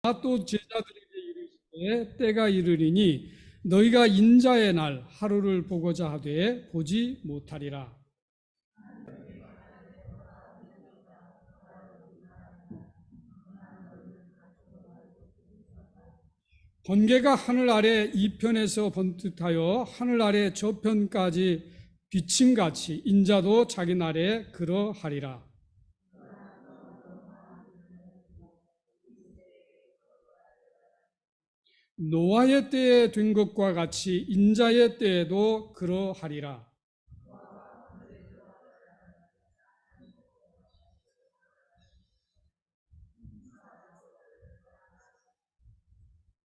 또 제자들에게 이르시되 때가 이르리니 너희가 인자의 날 하루를 보고자 하되 보지 못하리라. 번개가 하늘 아래 이편에서 번뜩하여 하늘 아래 저편까지 비침같이 인자도 자기 날에 그러하리라. 노아의 때에 된 것과 같이 인자의 때에도 그러하리라.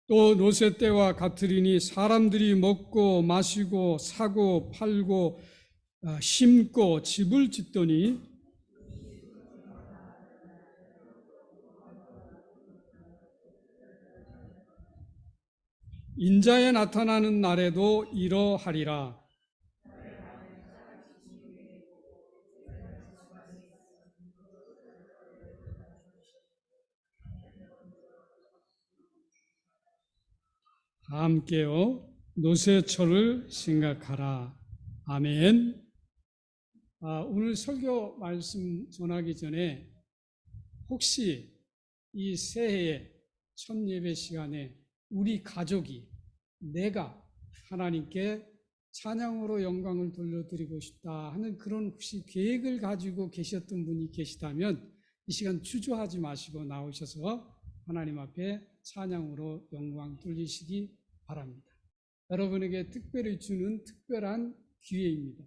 또 노새 때와 같으리니 사람들이 먹고 마시고 사고 팔고 심고 집을 짓더니 인자에 나타나는 날에도 이러하리라. 함께요. 노새철을 생각하라. 아멘. 오늘 설교 말씀 전하기 전에 혹시 이 새해의 첫 예배 시간에 우리 가족이 내가 하나님께 찬양으로 영광을 돌려드리고 싶다 하는 그런 혹시 계획을 가지고 계셨던 분이 계시다면 이 시간 주저하지 마시고 나오셔서 하나님 앞에 찬양으로 영광 돌리시기 바랍니다. 여러분에게 특별히 주는 특별한 기회입니다.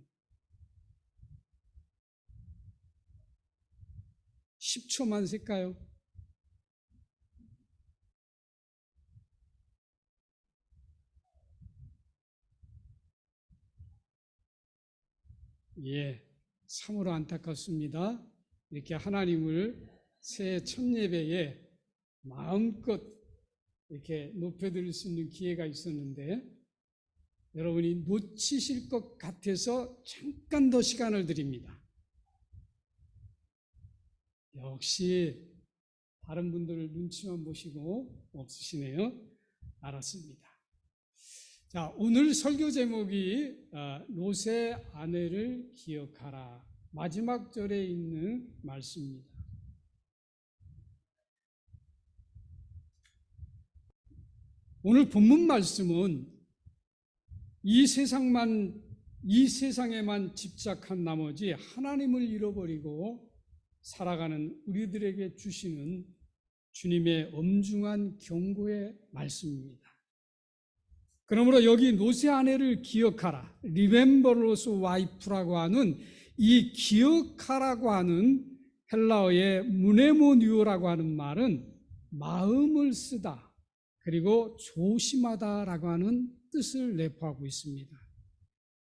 10초만 셀까요? 예, 참으로 안타깝습니다. 이렇게 하나님을 새해 첫 예배에 마음껏 이렇게 높여드릴 수 있는 기회가 있었는데 여러분이 놓치실 것 같아서 잠깐 더 시간을 드립니다. 역시 다른 분들 눈치만 보시고 없으시네요. 알았습니다. 자, 오늘 설교 제목이 노새 아내를 기억하라. 마지막 절에 있는 말씀입니다. 오늘 본문 말씀은 이 세상에만 집착한 나머지 하나님을 잃어버리고 살아가는 우리들에게 주시는 주님의 엄중한 경고의 말씀입니다. 그러므로 여기 노새 아내를 기억하라, 리멤버로스 와이프라고 하는 이 기억하라고 하는 헬라어의 무네모니오라고 하는 말은 마음을 쓰다 그리고 조심하다라고 하는 뜻을 내포하고 있습니다.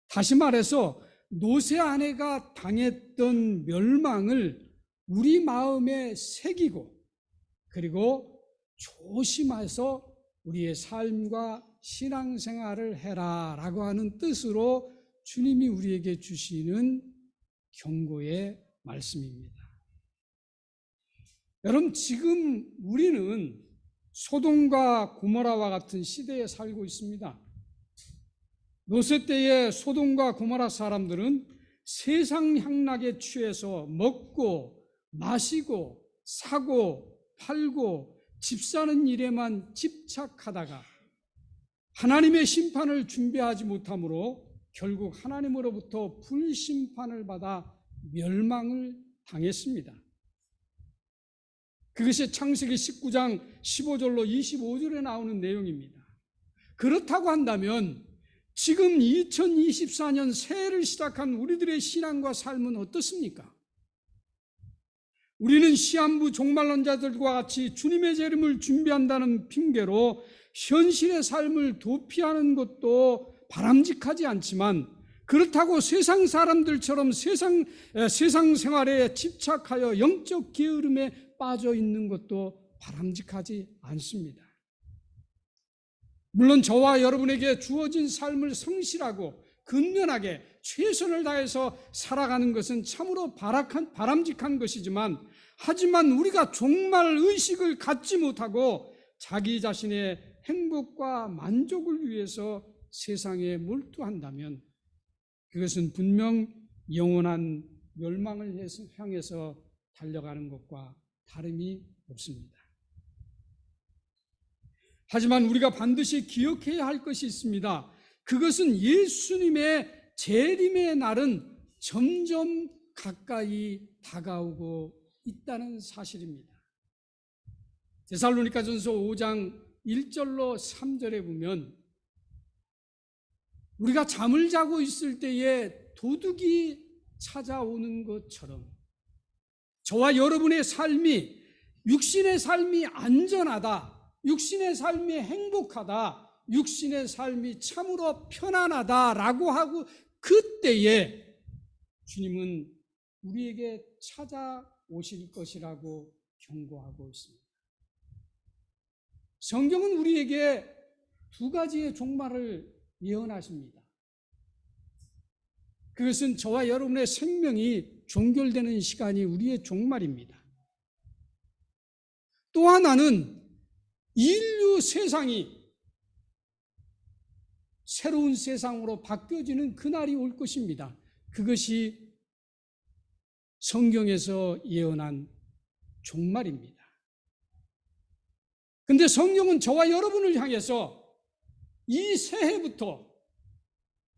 다시 말해서 노새 아내가 당했던 멸망을 우리 마음에 새기고 그리고 조심해서 우리의 삶과 신앙생활을 해라라고 하는 뜻으로 주님이 우리에게 주시는 경고의 말씀입니다. 여러분, 지금 우리는 소돔과 고모라와 같은 시대에 살고 있습니다. 노새 때의 소돔과 고모라 사람들은 세상 향락에 취해서 먹고 마시고 사고 팔고 집 사는 일에만 집착하다가 하나님의 심판을 준비하지 못함으로 결국 하나님으로부터 불심판을 받아 멸망을 당했습니다. 그것이 창세기 19장 15절로 25절에 나오는 내용입니다. 그렇다고 한다면 지금 2024년 새해를 시작한 우리들의 신앙과 삶은 어떻습니까? 우리는 시한부 종말론자들과 같이 주님의 재림을 준비한다는 핑계로 현실의 삶을 도피하는 것도 바람직하지 않지만 그렇다고 세상 사람들처럼 세상 생활에 집착하여 영적 게으름에 빠져 있는 것도 바람직하지 않습니다. 물론 저와 여러분에게 주어진 삶을 성실하고 근면하게 최선을 다해서 살아가는 것은 참으로 바람직한 것이지만 하지만 우리가 정말 의식을 갖지 못하고 자기 자신의 행복과 만족을 위해서 세상에 몰두한다면 그것은 분명 영원한 멸망을 향해서 달려가는 것과 다름이 없습니다. 하지만 우리가 반드시 기억해야 할 것이 있습니다. 그것은 예수님의 재림의 날은 점점 가까이 다가오고 있다는 사실입니다. 데살로니가전서 5장 1절로 3절에 보면 우리가 잠을 자고 있을 때에 도둑이 찾아오는 것처럼 저와 여러분의 삶이, 육신의 삶이 안전하다, 육신의 삶이 행복하다, 육신의 삶이 참으로 편안하다라고 하고 그때에 주님은 우리에게 찾아오실 것이라고 경고하고 있습니다. 성경은 우리에게 두 가지의 종말을 예언하십니다. 그것은 저와 여러분의 생명이 종결되는 시간이 우리의 종말입니다. 또 하나는 인류 세상이 새로운 세상으로 바뀌어지는 그날이 올 것입니다. 그것이 성경에서 예언한 종말입니다. 그런데 성경은 저와 여러분을 향해서 이 새해부터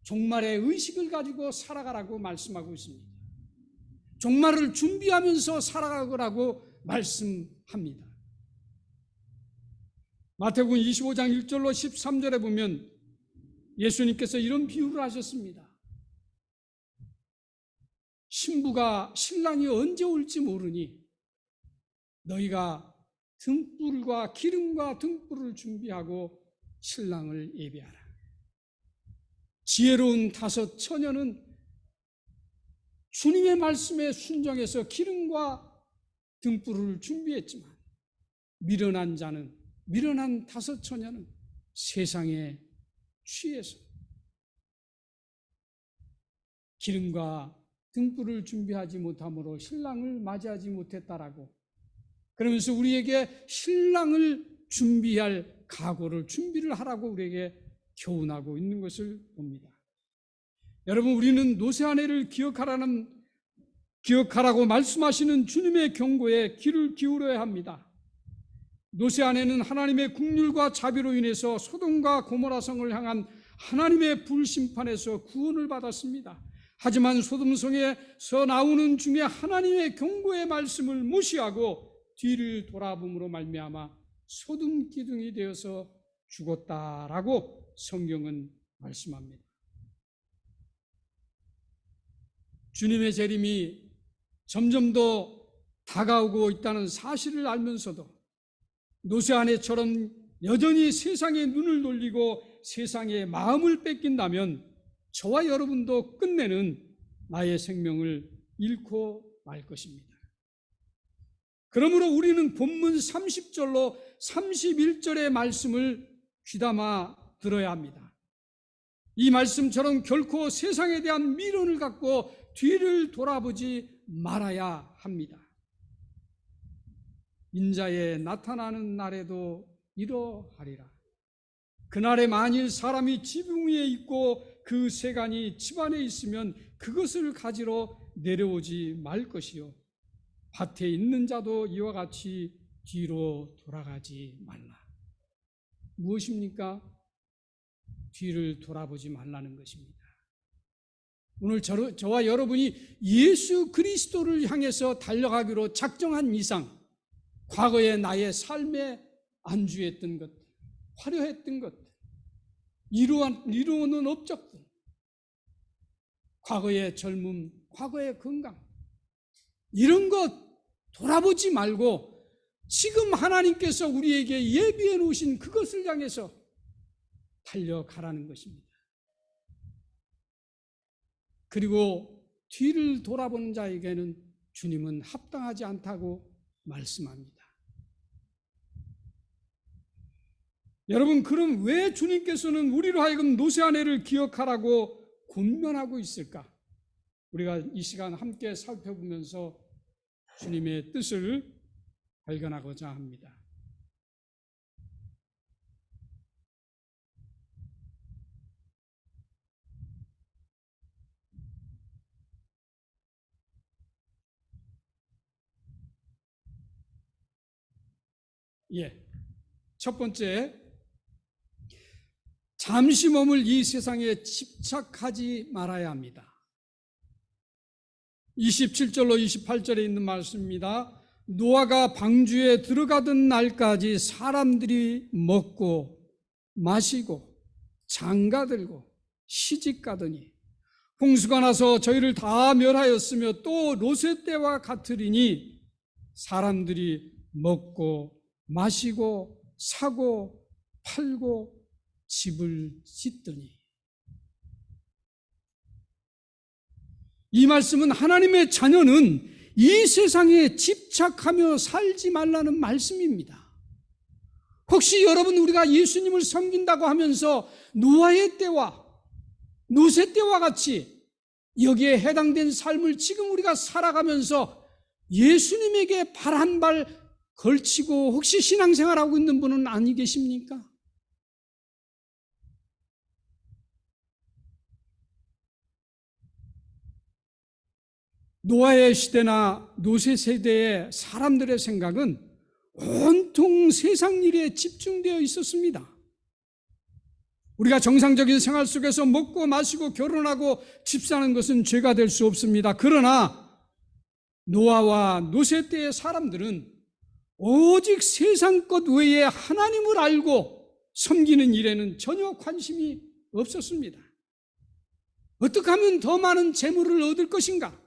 종말의 의식을 가지고 살아가라고 말씀하고 있습니다. 종말을 준비하면서 살아가라고 말씀합니다. 마태복음 25장 1절로 13절에 보면 예수님께서 이런 비유를 하셨습니다. 신랑이 언제 올지 모르니 너희가 등불과 기름과 등불을 준비하고 신랑을 예비하라. 지혜로운 5 처녀는 주님의 말씀에 순종해서 기름과 등불을 준비했지만 미련한 5 처녀는 세상에 취해서 기름과 등불을 준비하지 못함으로 신랑을 맞이하지 못했다라고, 그러면서 우리에게 신랑을 준비할 각오를 준비를 하라고 우리에게 교훈하고 있는 것을 봅니다. 여러분, 우리는 노새 한 해를 기억하라고 말씀하시는 주님의 경고에 귀를 기울여야 합니다. 노새 한 해는 하나님의 긍휼과 자비로 인해서 소돔과 고모라 성을 향한 하나님의 불심판에서 구원을 받았습니다. 하지만 소돔성에서 나오는 중에 하나님의 경고의 말씀을 무시하고 뒤를 돌아봄으로 말미암아 소돔 기둥이 되어서 죽었다라고 성경은 말씀합니다. 주님의 재림이 점점 더 다가오고 있다는 사실을 알면서도 노새 한 해처럼 여전히 세상에 눈을 돌리고 세상에 마음을 뺏긴다면 저와 여러분도 끝내는 나의 생명을 잃고 말 것입니다. 그러므로 우리는 본문 30절로 31절의 말씀을 귀담아 들어야 합니다. 이 말씀처럼 결코 세상에 대한 미련을 갖고 뒤를 돌아보지 말아야 합니다. 인자의 나타나는 날에도 이러하리라. 그날에 만일 사람이 지붕 위에 있고 그 세간이 집안에 있으면 그것을 가지러 내려오지 말 것이요, 밭에 있는 자도 이와 같이 뒤로 돌아가지 말라. 무엇입니까? 뒤를 돌아보지 말라는 것입니다. 오늘 저와 여러분이 예수 그리스도를 향해서 달려가기로 작정한 이상 과거의 나의 삶에 안주했던 것, 화려했던 것, 이루어놓은 업적들, 과거의 젊음, 과거의 건강, 이런 것 돌아보지 말고 지금 하나님께서 우리에게 예비해 놓으신 그것을 향해서 달려가라는 것입니다. 그리고 뒤를 돌아보는 자에게는 주님은 합당하지 않다고 말씀합니다. 여러분, 그럼 왜 주님께서는 우리로 하여금 노새 한 해를 기억하라고 권면하고 있을까? 우리가 이 시간 함께 살펴보면서 주님의 뜻을 발견하고자 합니다. 첫 번째, 잠시 머물 이 세상에 집착하지 말아야 합니다. 27절로 28절에 있는 말씀입니다. 노아가 방주에 들어가던 날까지 사람들이 먹고 마시고 장가들고 시집가더니 홍수가 나서 저희를 다 멸하였으며 또 롯의 때와 같으리니 사람들이 먹고 마시고 사고 팔고 집을 짓더니. 이 말씀은 하나님의 자녀는 이 세상에 집착하며 살지 말라는 말씀입니다. 혹시 여러분, 우리가 예수님을 섬긴다고 하면서 노아의 때와 롯의 때와 같이 여기에 해당된 삶을 지금 우리가 살아가면서 예수님에게 발 한 발 걸치고 혹시 신앙생활하고 있는 분은 아니 계십니까? 노아의 시대나 롯의 세대의 사람들의 생각은 온통 세상 일에 집중되어 있었습니다. 우리가 정상적인 생활 속에서 먹고 마시고 결혼하고 집 사는 것은 죄가 될 수 없습니다. 그러나 노아와 롯의 때의 사람들은 오직 세상 것 외에 하나님을 알고 섬기는 일에는 전혀 관심이 없었습니다. 어떻게 하면 더 많은 재물을 얻을 것인가?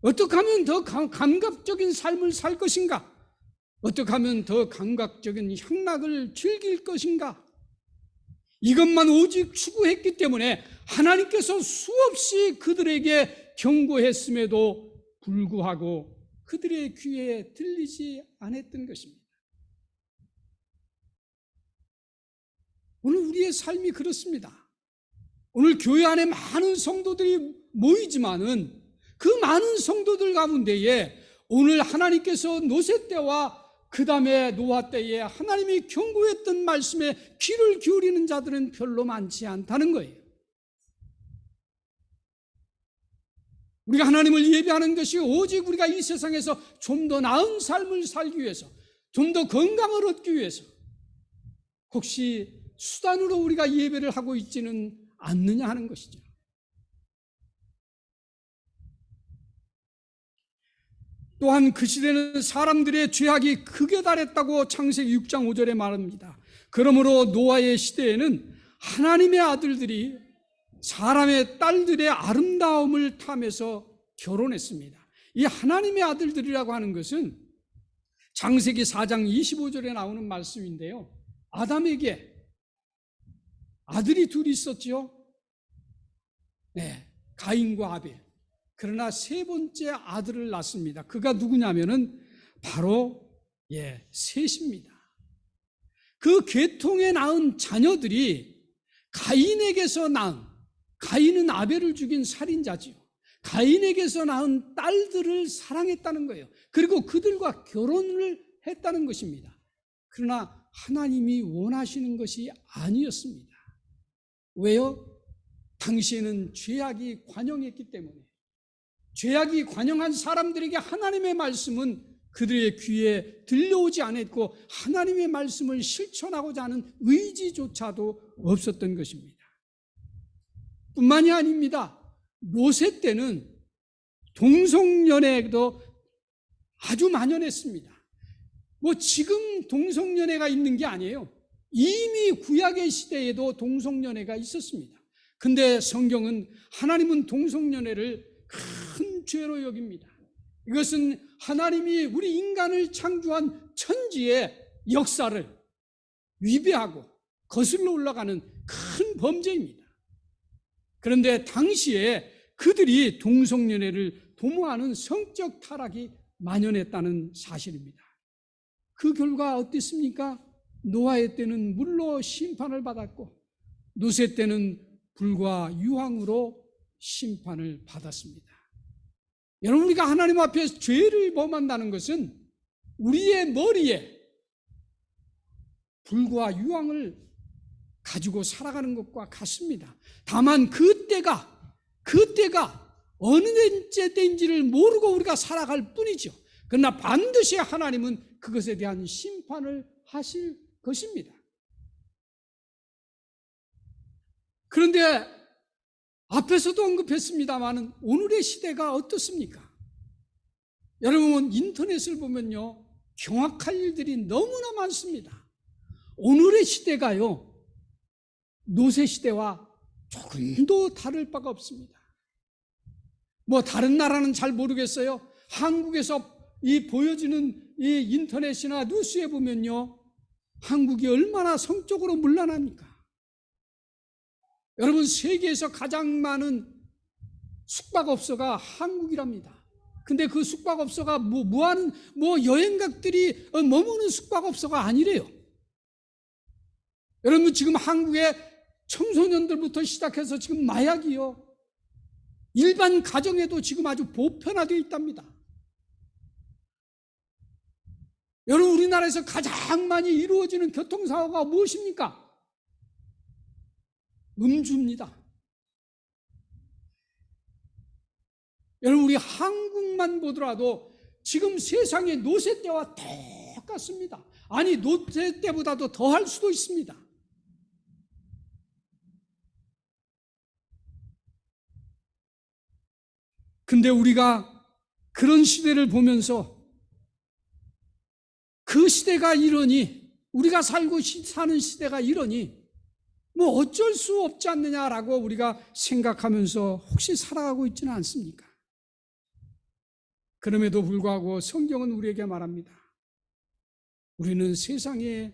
어떻게 하면 더 감각적인 삶을 살 것인가? 어떻게 하면 더 감각적인 향락을 즐길 것인가? 이것만 오직 추구했기 때문에 하나님께서 수없이 그들에게 경고했음에도 불구하고 그들의 귀에 들리지 않았던 것입니다. 오늘 우리의 삶이 그렇습니다. 오늘 교회 안에 많은 성도들이 모이지만은 그 많은 성도들 가운데에 오늘 하나님께서 롯의 때와 그 다음에 노아 때에 하나님이 경고했던 말씀에 귀를 기울이는 자들은 별로 많지 않다는 거예요. 우리가 하나님을 예배하는 것이 오직 우리가 이 세상에서 좀 더 나은 삶을 살기 위해서, 좀 더 건강을 얻기 위해서 혹시 수단으로 우리가 예배를 하고 있지는 않느냐 하는 것이죠. 또한 그 시대는 사람들의 죄악이 극에 달했다고 창세기 6장 5절에 말합니다. 그러므로 노아의 시대에는 하나님의 아들들이 사람의 딸들의 아름다움을 탐해서 결혼했습니다. 이 하나님의 아들들이라고 하는 것은 창세기 4장 25절에 나오는 말씀인데요. 아담에게 아들이 둘이 있었죠. 가인과 아벨. 그러나 세 번째 아들을 낳습니다. 그가 누구냐면은 바로 셋입니다. 그 계통에 낳은 자녀들이 가인에게서 낳은, 가인은 아벨을 죽인 살인자지요. 가인에게서 낳은 딸들을 사랑했다는 거예요. 그리고 그들과 결혼을 했다는 것입니다. 그러나 하나님이 원하시는 것이 아니었습니다. 왜요? 당시에는 죄악이 관영했기 때문에. 죄악이 관영한 사람들에게 하나님의 말씀은 그들의 귀에 들려오지 않았고 하나님의 말씀을 실천하고자 하는 의지조차도 없었던 것입니다. 뿐만이 아닙니다. 롯의 때는 동성연애도 아주 만연했습니다. 지금 동성연애가 있는 게 아니에요. 이미 구약의 시대에도 동성연애가 있었습니다. 근데 성경은 하나님은 동성연애를 큰 죄로 여깁니다. 이것은 하나님이 우리 인간을 창조한 천지의 역사를 위배하고 거슬러 올라가는 큰 범죄입니다. 그런데 당시에 그들이 동성연애를 도모하는 성적 타락이 만연했다는 사실입니다. 그 결과 어땠습니까? 노아의 때는 물로 심판을 받았고 롯의 때는 불과 유황으로 심판을 받았습니다. 여러분, 우리가 하나님 앞에 죄를 범한다는 것은 우리의 머리에 불과 유황을 가지고 살아가는 것과 같습니다. 다만 그때가 어느 때인지를 모르고 우리가 살아갈 뿐이죠. 그러나 반드시 하나님은 그것에 대한 심판을 하실 것입니다. 그런데 앞에서도 언급했습니다만 오늘의 시대가 어떻습니까? 여러분 인터넷을 보면요 경악할 일들이 너무나 많습니다. 오늘의 시대가요 노세 시대와 조금도 다를 바가 없습니다. 다른 나라는 잘 모르겠어요. 한국에서 이 보여지는 이 인터넷이나 뉴스에 보면요 한국이 얼마나 성적으로 문란합니까? 여러분 세계에서 가장 많은 숙박업소가 한국이랍니다. 근데 그 숙박업소가 여행객들이 머무는 숙박업소가 아니래요. 여러분 지금 한국의 청소년들부터 시작해서 지금 마약이요 일반 가정에도 지금 아주 보편화되어 있답니다. 여러분 우리나라에서 가장 많이 이루어지는 교통사고가 무엇입니까? 음주입니다. 여러분 우리 한국만 보더라도 지금 세상의 노세 때와 똑같습니다. 아니 노세 때보다도 더 할 수도 있습니다. 근데 우리가 그런 시대를 보면서 그 시대가 이러니 우리가 사는 시대가 이러니 어쩔 수 없지 않느냐라고 우리가 생각하면서 혹시 살아가고 있지는 않습니까? 그럼에도 불구하고 성경은 우리에게 말합니다. 우리는 세상의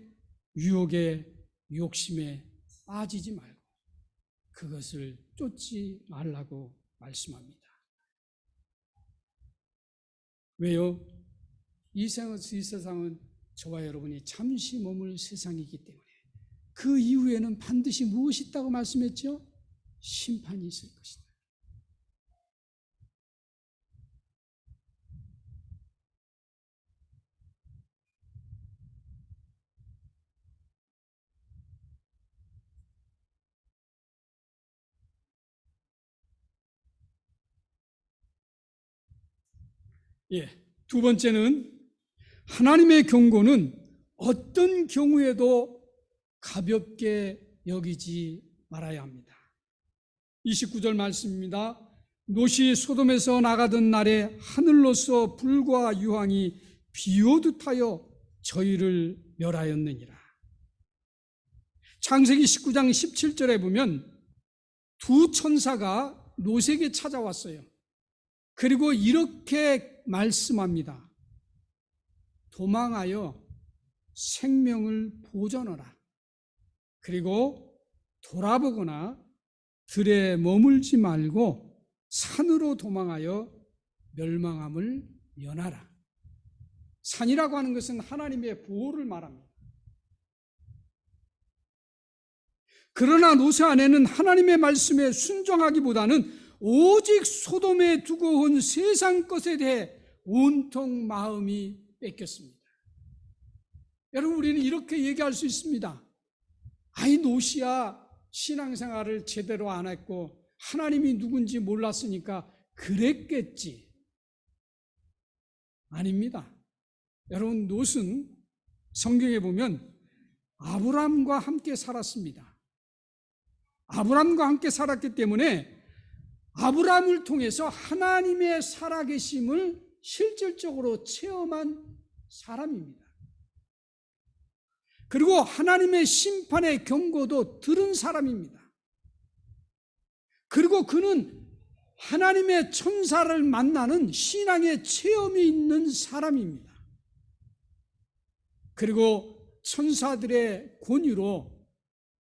유혹에 욕심에 빠지지 말고 그것을 쫓지 말라고 말씀합니다. 왜요? 이 세상은 저와 여러분이 잠시 머물 세상이기 때문에 그 이후에는 반드시 무엇이 있다고 말씀했죠? 심판이 있을 것이다. 두 번째는 하나님의 경고는 어떤 경우에도 가볍게 여기지 말아야 합니다. 29절 말씀입니다. 롯이 소돔에서 나가던 날에 하늘로서 불과 유황이 비오듯 하여 저희를 멸하였느니라. 창세기 19장 17절에 보면 두 천사가 롯에게 찾아왔어요. 그리고 이렇게 말씀합니다. 도망하여 생명을 보존하라. 그리고 돌아보거나 들에 머물지 말고 산으로 도망하여 멸망함을 면하라. 산이라고 하는 것은 하나님의 보호를 말합니다. 그러나 롯의 아내는 하나님의 말씀에 순종하기보다는 오직 소돔에 두고 온 세상 것에 대해 온통 마음이 뺏겼습니다. 여러분 우리는 이렇게 얘기할 수 있습니다. 롯이야 신앙생활을 제대로 안 했고 하나님이 누군지 몰랐으니까 그랬겠지. 아닙니다. 여러분 롯은 성경에 보면 아브람과 함께 살았습니다. 아브람과 함께 살았기 때문에 아브람을 통해서 하나님의 살아계심을 실질적으로 체험한 사람입니다. 그리고 하나님의 심판의 경고도 들은 사람입니다. 그리고 그는 하나님의 천사를 만나는 신앙의 체험이 있는 사람입니다. 그리고 천사들의 권유로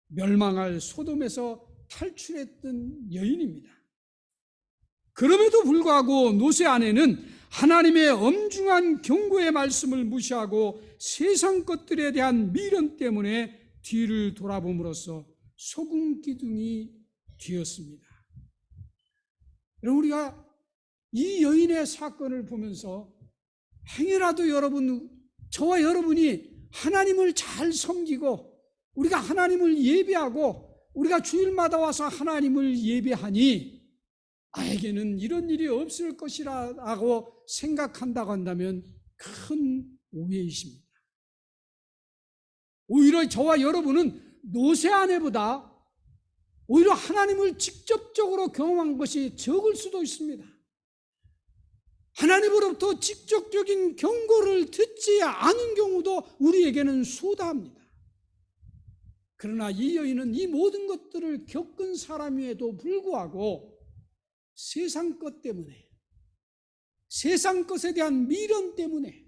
멸망할 소돔에서 탈출했던 여인입니다. 그럼에도 불구하고 롯의 아내는 하나님의 엄중한 경고의 말씀을 무시하고 세상 것들에 대한 미련 때문에 뒤를 돌아봄으로써 소금 기둥이 되었습니다. 여러분 우리가 이 여인의 사건을 보면서 행여라도 저와 여러분이 하나님을 잘 섬기고 우리가 하나님을 예배하고 우리가 주일마다 와서 하나님을 예배하니 나에게는 이런 일이 없을 것이라고 생각한다고 한다면 큰 오해이십니다. 오히려 저와 여러분은 노세 아내보다 오히려 하나님을 직접적으로 경험한 것이 적을 수도 있습니다. 하나님으로부터 직접적인 경고를 듣지 않은 경우도 우리에게는 수다합니다. 그러나 이 여인은 이 모든 것들을 겪은 사람임에도 불구하고 세상 것 때문에, 세상 것에 대한 미련 때문에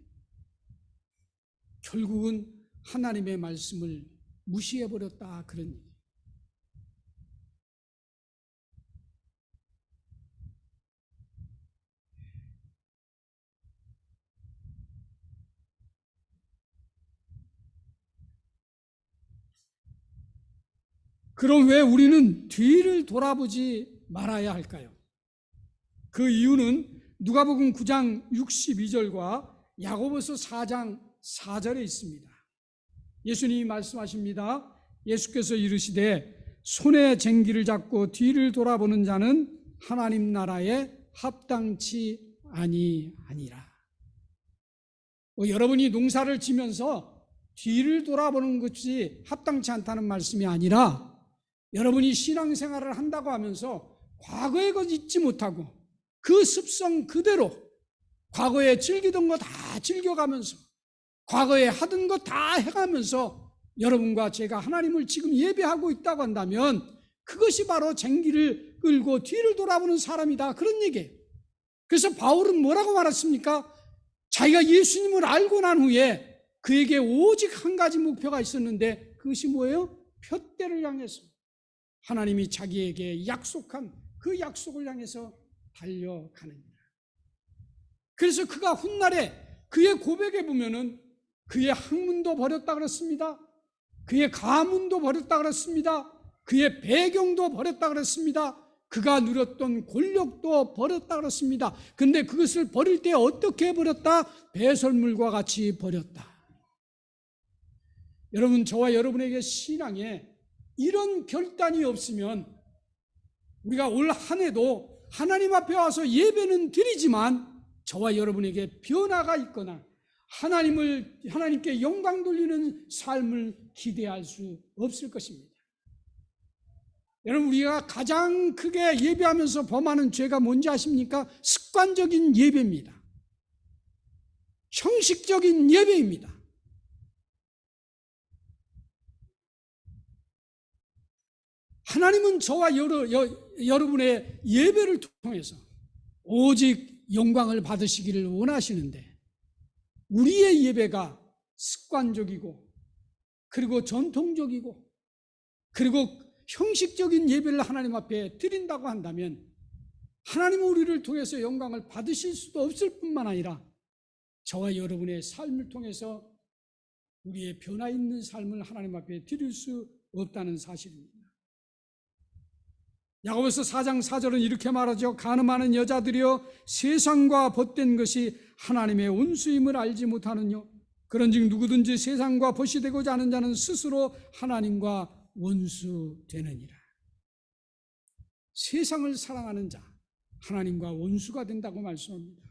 결국은 하나님의 말씀을 무시해버렸다, 그런 얘기예요. 그럼 왜 우리는 뒤를 돌아보지 말아야 할까요? 그 이유는 누가복음 9장 62절과 야고보서 4장 4절에 있습니다. 예수님이 말씀하십니다. 예수께서 이르시되 손에 쟁기를 잡고 뒤를 돌아보는 자는 하나님 나라에 합당치 아니하니라. 여러분이 농사를 지면서 뒤를 돌아보는 것이 합당치 않다는 말씀이 아니라 여러분이 신앙생활을 한다고 하면서 과거의 것 잊지 못하고 그 습성 그대로 과거에 즐기던 거 다 즐겨가면서 과거에 하던 거 다 해가면서 여러분과 제가 하나님을 지금 예배하고 있다고 한다면 그것이 바로 쟁기를 끌고 뒤를 돌아보는 사람이다, 그런 얘기예요. 그래서 바울은 뭐라고 말했습니까? 자기가 예수님을 알고 난 후에 그에게 오직 한 가지 목표가 있었는데 그것이 뭐예요? 푯대를 향해서 하나님이 자기에게 약속한 그 약속을 향해서 달려가느니라. 그래서 그가 훗날에 그의 고백에 보면은 그의 학문도 버렸다 그랬습니다. 그의 가문도 버렸다 그랬습니다. 그의 배경도 버렸다 그랬습니다. 그가 누렸던 권력도 버렸다 그랬습니다. 근데 그것을 버릴 때 어떻게 버렸다? 배설물과 같이 버렸다. 여러분, 저와 여러분에게 신앙에 이런 결단이 없으면 우리가 올 한 해도 하나님 앞에 와서 예배는 드리지만 저와 여러분에게 변화가 있거나 하나님께 영광 돌리는 삶을 기대할 수 없을 것입니다. 여러분, 우리가 가장 크게 예배하면서 범하는 죄가 뭔지 아십니까? 습관적인 예배입니다. 형식적인 예배입니다. 하나님은 저와 여러분의 예배를 통해서 오직 영광을 받으시기를 원하시는데 우리의 예배가 습관적이고 그리고 전통적이고 그리고 형식적인 예배를 하나님 앞에 드린다고 한다면 하나님은 우리를 통해서 영광을 받으실 수도 없을 뿐만 아니라 저와 여러분의 삶을 통해서 우리의 변화 있는 삶을 하나님 앞에 드릴 수 없다는 사실입니다. 야고보서 4장 4절은 이렇게 말하죠. 간음하는 여자들이여 세상과 벗된 것이 하나님의 온수임을 알지 못하느뇨. 그런즉 누구든지 세상과 벗이 되고자 하는 자는 스스로 하나님과 원수되느니라. 세상을 사랑하는 자 하나님과 원수가 된다고 말씀합니다.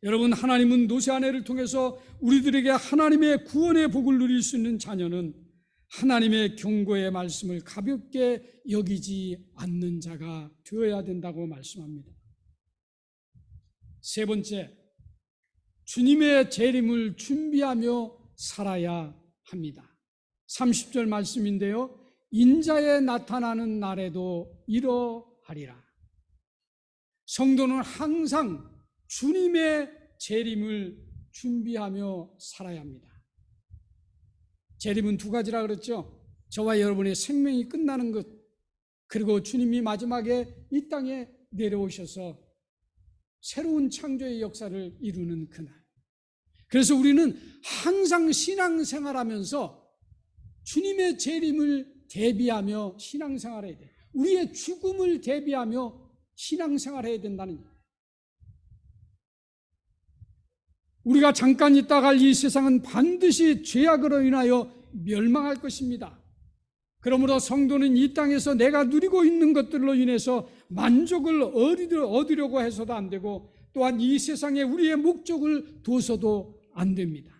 여러분, 하나님은 노세 아내를 통해서 우리들에게 하나님의 구원의 복을 누릴 수 있는 자녀는 하나님의 경고의 말씀을 가볍게 여기지 않는 자가 되어야 된다고 말씀합니다. 세 번째, 주님의 재림을 준비하며 살아야 합니다. 30절 말씀인데요. 인자에 나타나는 날에도 이러하리라. 성도는 항상 주님의 재림을 준비하며 살아야 합니다. 재림은 두 가지라 그랬죠. 저와 여러분의 생명이 끝나는 것, 그리고 주님이 마지막에 이 땅에 내려오셔서 새로운 창조의 역사를 이루는 그날. 그래서 우리는 항상 신앙생활하면서 주님의 재림을 대비하며 신앙생활해야 돼요. 우리의 죽음을 대비하며 신앙생활해야 된다는 거예요. 우리가 잠깐 있다 갈 이 세상은 반드시 죄악으로 인하여 멸망할 것입니다. 그러므로 성도는 이 땅에서 내가 누리고 있는 것들로 인해서 만족을 얻으려고 해서도 안 되고 또한 이 세상에 우리의 목적을 둬서도 안 됩니다.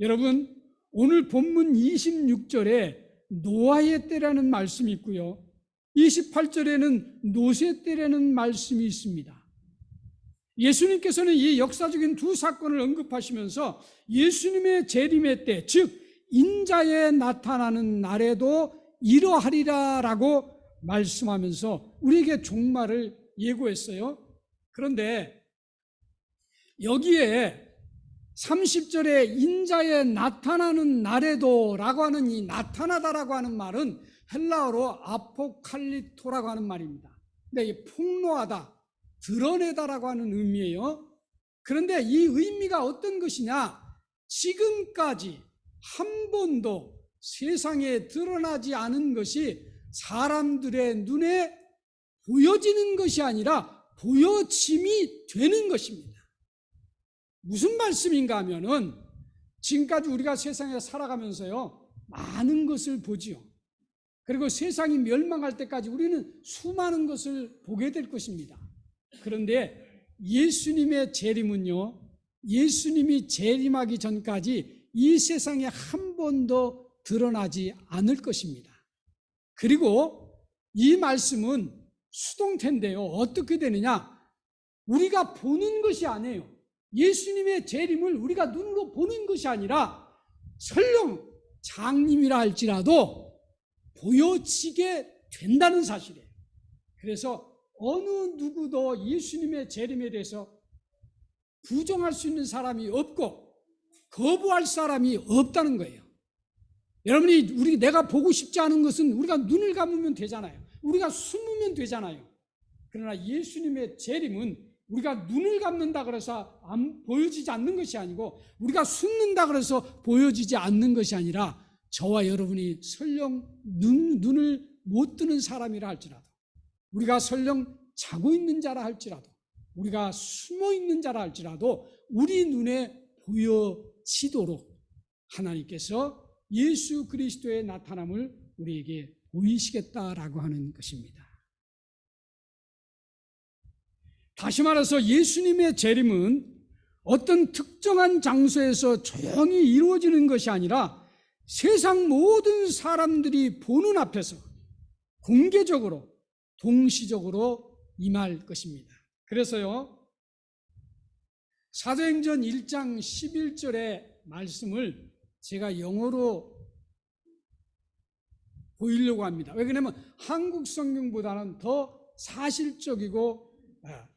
여러분, 오늘 본문 26절에 노아의 때라는 말씀이 있고요, 28절에는 노새 때라는 말씀이 있습니다. 예수님께서는 이 역사적인 두 사건을 언급하시면서 예수님의 재림의 때, 즉 인자의 나타나는 날에도 이러하리라 라고 말씀하면서 우리에게 종말을 예고했어요. 그런데 여기에 30절에 인자의 나타나는 날에도 라고 하는 이 나타나다라고 하는 말은 헬라어로 아포칼리토라고 하는 말입니다. 근데 이 폭로하다, 드러내다라고 하는 의미예요. 그런데 이 의미가 어떤 것이냐? 지금까지 한 번도 세상에 드러나지 않은 것이 사람들의 눈에 보여지는 것이 아니라 보여짐이 되는 것입니다. 무슨 말씀인가 하면은 지금까지 우리가 세상에 살아가면서요, 많은 것을 보지요. 그리고 세상이 멸망할 때까지 우리는 수많은 것을 보게 될 것입니다. 그런데 예수님의 재림은요, 예수님이 재림하기 전까지 이 세상에 한 번도 드러나지 않을 것입니다. 그리고 이 말씀은 수동태인데요, 어떻게 되느냐? 우리가 보는 것이 아니에요. 예수님의 재림을 우리가 눈으로 보는 것이 아니라 설령 장님이라 할지라도 보여지게 된다는 사실이에요. 그래서 어느 누구도 예수님의 재림에 대해서 부정할 수 있는 사람이 없고 거부할 사람이 없다는 거예요. 여러분이 내가 보고 싶지 않은 것은 우리가 눈을 감으면 되잖아요. 우리가 숨으면 되잖아요. 그러나 예수님의 재림은 우리가 눈을 감는다 그래서 보여지지 않는 것이 아니고, 우리가 숨는다 그래서 보여지지 않는 것이 아니라, 저와 여러분이 설령 눈을 못 뜨는 사람이라 할지라도, 우리가 설령 자고 있는 자라 할지라도, 우리가 숨어 있는 자라 할지라도 우리 눈에 보여지도록 하나님께서 예수 그리스도의 나타남을 우리에게 보이시겠다라고 하는 것입니다. 다시 말해서 예수님의 재림은 어떤 특정한 장소에서 조용히 이루어지는 것이 아니라 세상 모든 사람들이 보는 앞에서 공개적으로 동시적으로 임할 것입니다. 그래서요, 사도행전 1장 11절의 말씀을 제가 영어로 보이려고 합니다. 왜 그러냐면 한국 성경보다는 더 사실적이고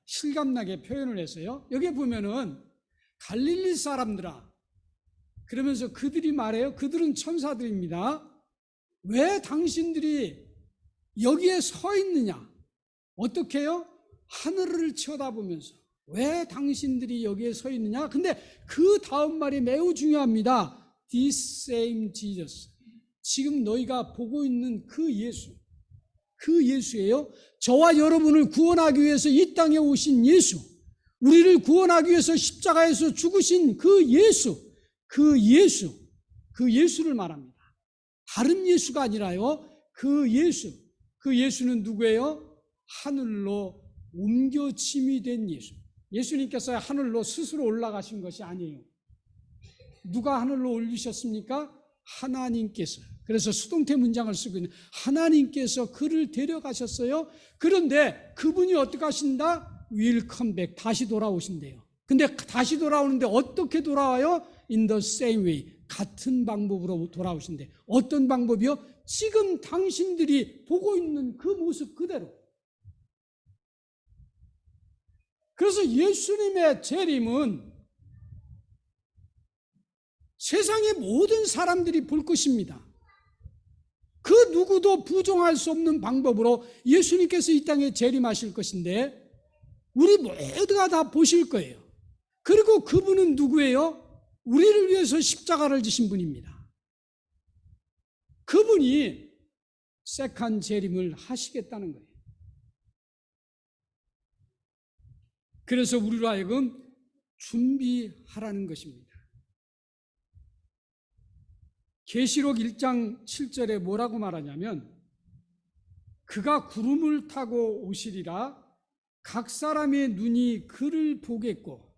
실감나게 표현을 했어요. 여기 보면은 갈릴리 사람들아, 그러면서 그들이 말해요. 그들은 천사들입니다. 왜 당신들이 여기에 서 있느냐? 어떻게 해요? 하늘을 쳐다보면서 왜 당신들이 여기에 서 있느냐? 근데 그 다음 말이 매우 중요합니다. This same Jesus. 지금 너희가 보고 있는 그 예수, 그 예수예요. 저와 여러분을 구원하기 위해서 이 땅에 오신 예수, 우리를 구원하기 위해서 십자가에서 죽으신 그 예수, 그 예수를 말합니다. 다른 예수가 아니라요, 그 예수는 누구예요? 하늘로 옮겨짐이 된 예수. 예수님께서 하늘로 스스로 올라가신 것이 아니에요. 누가 하늘로 올리셨습니까? 하나님께서. 그래서 수동태 문장을 쓰고 있는, 하나님께서 그를 데려가셨어요. 그런데 그분이 어떻게 하신다? Will come back. 다시 돌아오신대요. 근데 다시 돌아오는데 어떻게 돌아와요? In the same way. 같은 방법으로 돌아오신대. 어떤 방법이요? 지금 당신들이 보고 있는 그 모습 그대로. 그래서 예수님의 재림은 세상의 모든 사람들이 볼 것입니다. 그 누구도 부정할 수 없는 방법으로 예수님께서 이 땅에 재림하실 것인데 우리 모두가 다 보실 거예요. 그리고 그분은 누구예요? 우리를 위해서 십자가를 지신 분입니다. 그분이 세컨 재림을 하시겠다는 거예요. 그래서 우리로 하여금 준비하라는 것입니다. 계시록 1장 7절에 뭐라고 말하냐면, 그가 구름을 타고 오시리라. 각 사람의 눈이 그를 보겠고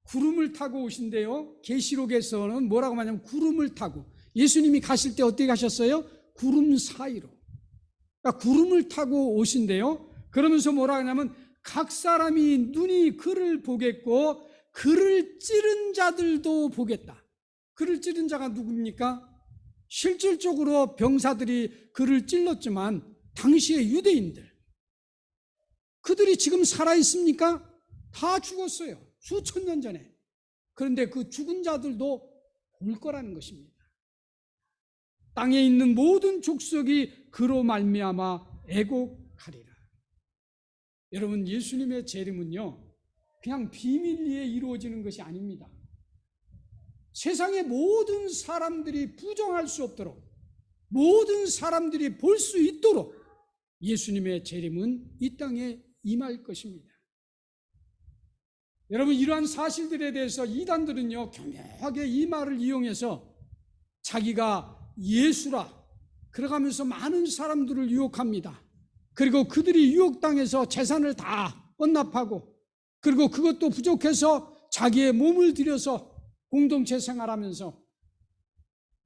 구름을 타고 오신대요. 계시록에서는 뭐라고 말하냐면 구름을 타고, 예수님이 가실 때 어떻게 가셨어요? 구름 사이로. 그러니까 구름을 타고 오신대요. 그러면서 뭐라 하냐면 각 사람이 눈이 그를 보겠고 그를 찌른 자들도 보겠다. 그를 찌른 자가 누굽니까? 실질적으로 병사들이 그를 찔렀지만 당시의 유대인들, 그들이 지금 살아있습니까? 다 죽었어요. 수천 년 전에. 그런데 그 죽은 자들도 볼 거라는 것입니다. 땅에 있는 모든 족속이 그로 말미암아 애곡하리라. 여러분, 예수님의 재림은요, 그냥 비밀리에 이루어지는 것이 아닙니다. 세상의 모든 사람들이 부정할 수 없도록, 모든 사람들이 볼 수 있도록 예수님의 재림은 이 땅에 임할 것입니다. 여러분, 이러한 사실들에 대해서 이단들은요, 교묘하게 이 말을 이용해서 자기가 예수라 그러가면서 많은 사람들을 유혹합니다. 그리고 그들이 유혹당해서 재산을 다 헌납하고, 그리고 그것도 부족해서 자기의 몸을 들여서 공동체 생활하면서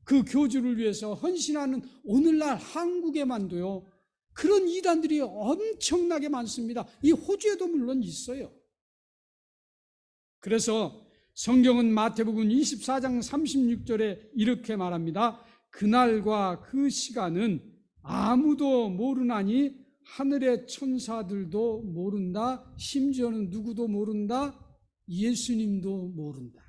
그 교주를 위해서 헌신하는 오늘날 한국에만도요, 그런 이단들이 엄청나게 많습니다. 이 호주에도 물론 있어요. 그래서 성경은 마태복음 24장 36절에 이렇게 말합니다. 그날과 그 시간은 아무도 모르나니 하늘의 천사들도 모른다. 심지어는 누구도 모른다. 예수님도 모른다.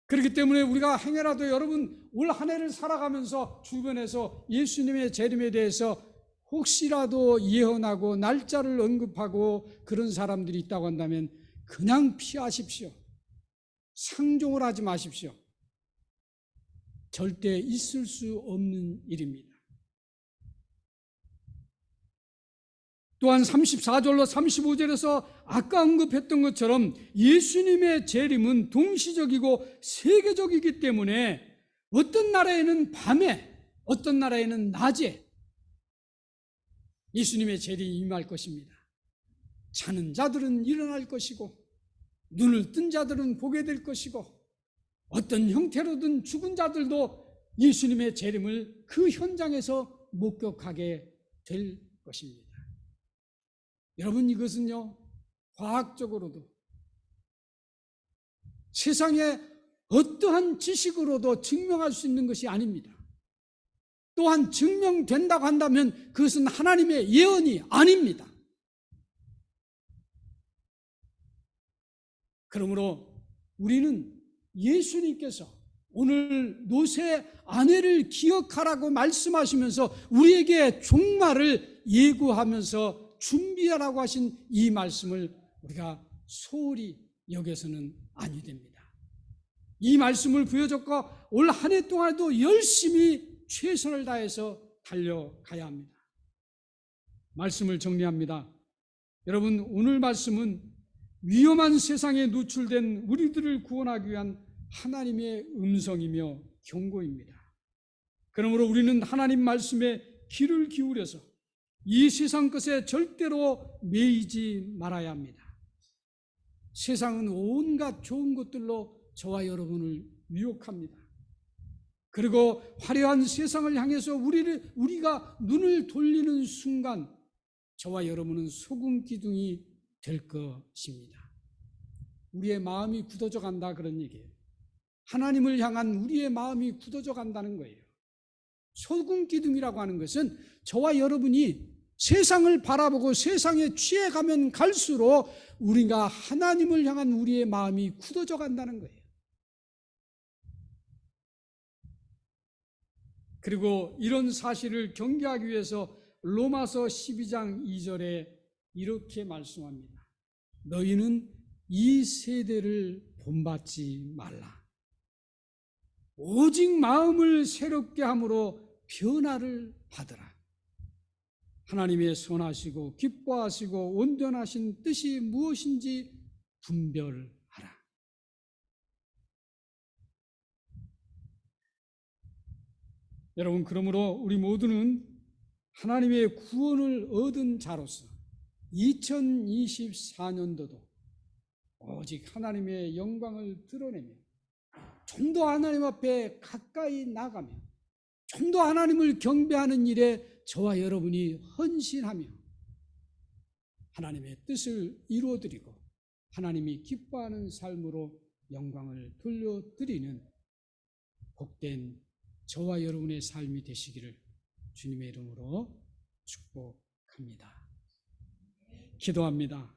그렇기 때문에 우리가 행여라도 여러분 올 한 해를 살아가면서 주변에서 예수님의 재림에 대해서 혹시라도 예언하고 날짜를 언급하고 그런 사람들이 있다고 한다면 그냥 피하십시오. 상종을 하지 마십시오. 절대 있을 수 없는 일입니다. 또한 34절로 35절에서 아까 언급했던 것처럼 예수님의 재림은 동시적이고 세계적이기 때문에 어떤 나라에는 밤에, 어떤 나라에는 낮에 예수님의 재림이 임할 것입니다. 자는 자들은 일어날 것이고 눈을 뜬 자들은 보게 될 것이고 어떤 형태로든 죽은 자들도 예수님의 재림을 그 현장에서 목격하게 될 것입니다. 여러분, 이것은요, 과학적으로도 세상에 어떠한 지식으로도 증명할 수 있는 것이 아닙니다. 또한 증명된다고 한다면 그것은 하나님의 예언이 아닙니다. 그러므로 우리는 예수님께서 오늘 노새 아내를 기억하라고 말씀하시면서 우리에게 종말을 예고하면서 준비하라고 하신 이 말씀을 우리가 소홀히 여겨서는 아니 됩니다. 이 말씀을 부여잡고 올 한 해 동안도 열심히 최선을 다해서 달려가야 합니다. 말씀을 정리합니다. 여러분, 오늘 말씀은 위험한 세상에 노출된 우리들을 구원하기 위한 하나님의 음성이며 경고입니다. 그러므로 우리는 하나님 말씀에 귀를 기울여서 이 세상 것에 절대로 매이지 말아야 합니다. 세상은 온갖 좋은 것들로 저와 여러분을 유혹합니다. 그리고 화려한 세상을 향해서 우리가 눈을 돌리는 순간 저와 여러분은 소금 기둥이 될 것입니다. 우리의 마음이 굳어져 간다, 그런 얘기예요. 하나님을 향한 우리의 마음이 굳어져 간다는 거예요. 소금 기둥이라고 하는 것은 저와 여러분이 세상을 바라보고 세상에 취해가면 갈수록 우리가 하나님을 향한 우리의 마음이 굳어져 간다는 거예요. 그리고 이런 사실을 경계하기 위해서 로마서 12장 2절에 이렇게 말씀합니다. 너희는 이 세대를 본받지 말라. 오직 마음을 새롭게 함으로 변화를 받으라. 하나님의 선하시고 기뻐하시고 온전하신 뜻이 무엇인지 분별하라. 여러분, 그러므로 우리 모두는 하나님의 구원을 얻은 자로서 2024년도도 오직 하나님의 영광을 드러내며 좀 더 하나님 앞에 가까이 나가며 좀 더 하나님을 경배하는 일에 저와 여러분이 헌신하며 하나님의 뜻을 이루어드리고 하나님이 기뻐하는 삶으로 영광을 돌려드리는 복된 저와 여러분의 삶이 되시기를 주님의 이름으로 축복합니다. 기도합니다.